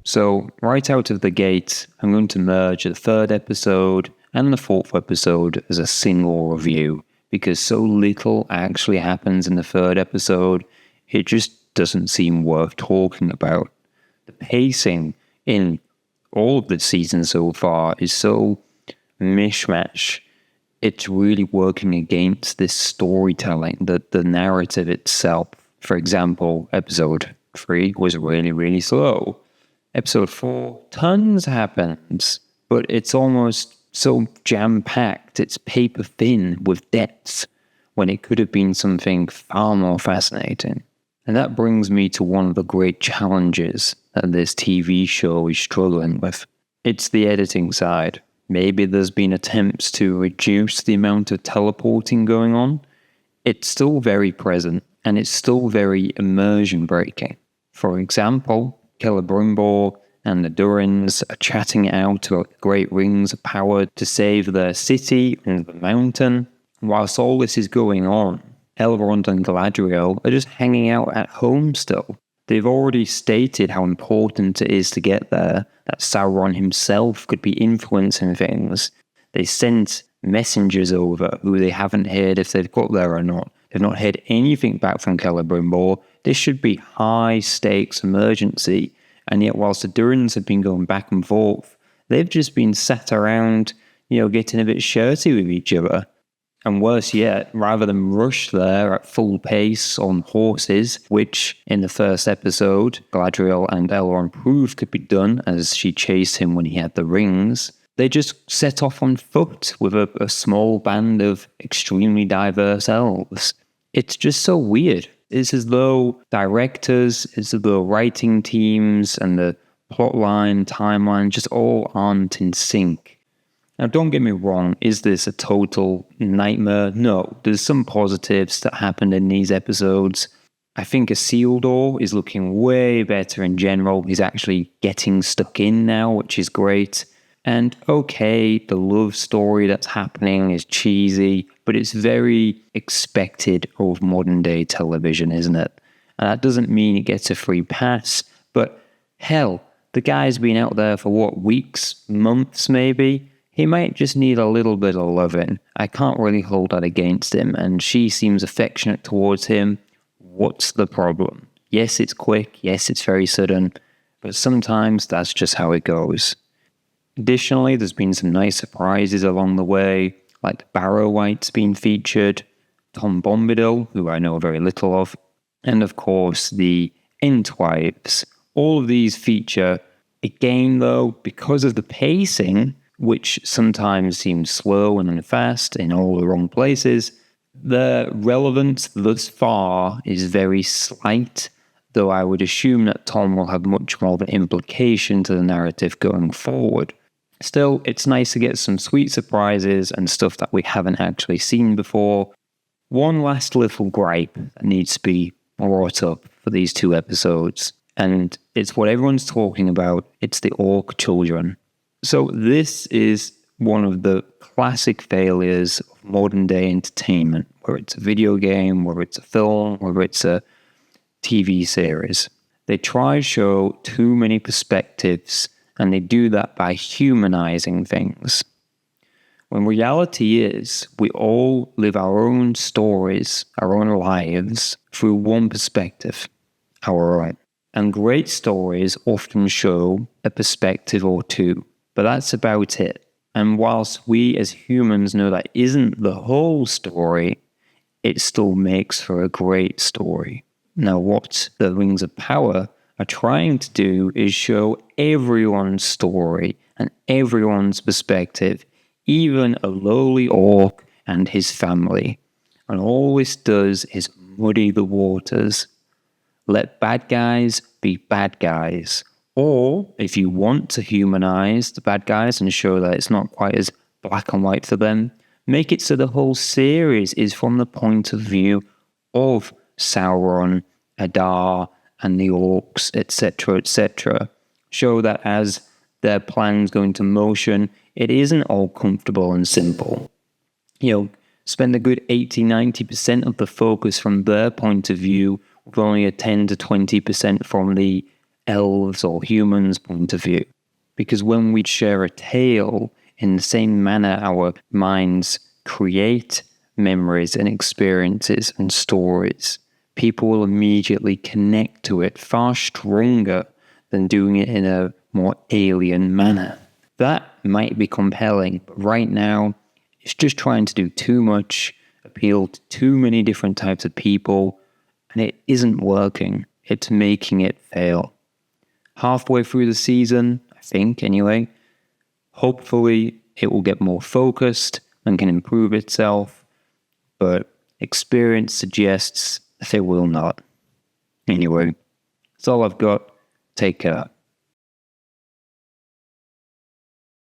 So, right out of the gate, I'm going to merge the third episode and the fourth episode as a single review, because so little actually happens in the third episode, it just doesn't seem worth talking about. The pacing in all of the seasons so far is so mishmash. It's really working against this storytelling, the narrative itself. For example, episode 3 was really, really slow. Episode 4, tons happens, but it's almost so jam-packed, it's paper-thin with depth, when it could have been something far more fascinating. And that brings me to one of the great challenges that this TV show is struggling with. It's the editing side. Maybe there's been attempts to reduce the amount of teleporting going on. It's still very present, and it's still very immersion-breaking. For example, Celebrimbor and the Durins are chatting out about the great rings of power to save their city and the mountain. Whilst all this is going on, Elrond and Galadriel are just hanging out at home still. They've already stated how important it is to get there, that Sauron himself could be influencing things. They sent messengers over who they haven't heard if they've got there or not. They've not heard anything back from Celebrimbor. This should be high-stakes emergency, and yet whilst the Durins have been going back and forth, they've just been sat around, getting a bit shirty with each other. And worse yet, rather than rush there at full pace on horses, which in the first episode, Galadriel and Elrond proved could be done as she chased him when he had the rings, they just set off on foot with a small band of extremely diverse elves. It's just so weird. It's as though directors, it's as though writing teams and the plotline, timeline just all aren't in sync. Now, don't get me wrong, is this a total nightmare? No, there's some positives that happened in these episodes. I think Isildur is looking way better in general. He's actually getting stuck in now, which is great. And okay, the love story that's happening is cheesy, but it's very expected of modern day television, isn't it? And that doesn't mean it gets a free pass, but hell, the guy's been out there for weeks, months maybe? He might just need a little bit of loving. I can't really hold that against him, and she seems affectionate towards him. What's the problem? Yes, it's quick. Yes, it's very sudden. But sometimes that's just how it goes. Additionally, there's been some nice surprises along the way, like the Barrow-wights being featured, Tom Bombadil, who I know very little of, and of course the Entwives. All of these feature, again though, because of the pacing, which sometimes seems slow and fast in all the wrong places, the relevance thus far is very slight, though I would assume that Tom will have much more of an implication to the narrative going forward. Still, it's nice to get some sweet surprises and stuff that we haven't actually seen before. One last little gripe that needs to be brought up for these 2 episodes, and it's what everyone's talking about. It's the Orc children. So this is one of the classic failures of modern day entertainment, whether it's a video game, whether it's a film, whether it's a TV series. They try to show too many perspectives, and they do that by humanizing things. When reality is, we all live our own stories, our own lives, through one perspective, our own. And great stories often show a perspective or two. But that's about it. And whilst we as humans know that isn't the whole story, it still makes for a great story. Now, what the Rings of Power are trying to do is show everyone's story and everyone's perspective, even a lowly orc and his family. And all this does is muddy the waters. Let bad guys be bad guys. Or, if you want to humanize the bad guys and show that it's not quite as black and white for them, make it so the whole series is from the point of view of Sauron, Adar, and the orcs, etc., etc. Show that as their plans go into motion, it isn't all comfortable and simple. Spend a good 80-90% of the focus from their point of view, with only a 10 to 20% from the elves or humans' point of view. Because when we share a tale, in the same manner our minds create memories and experiences and stories, people will immediately connect to it far stronger than doing it in a more alien manner. That might be compelling, but right now, it's just trying to do too much, appeal to too many different types of people, and it isn't working. It's making it fail. Halfway through the season, I think anyway, hopefully it will get more focused and can improve itself, but experience suggests that it will not. Anyway, that's all I've got. Take care.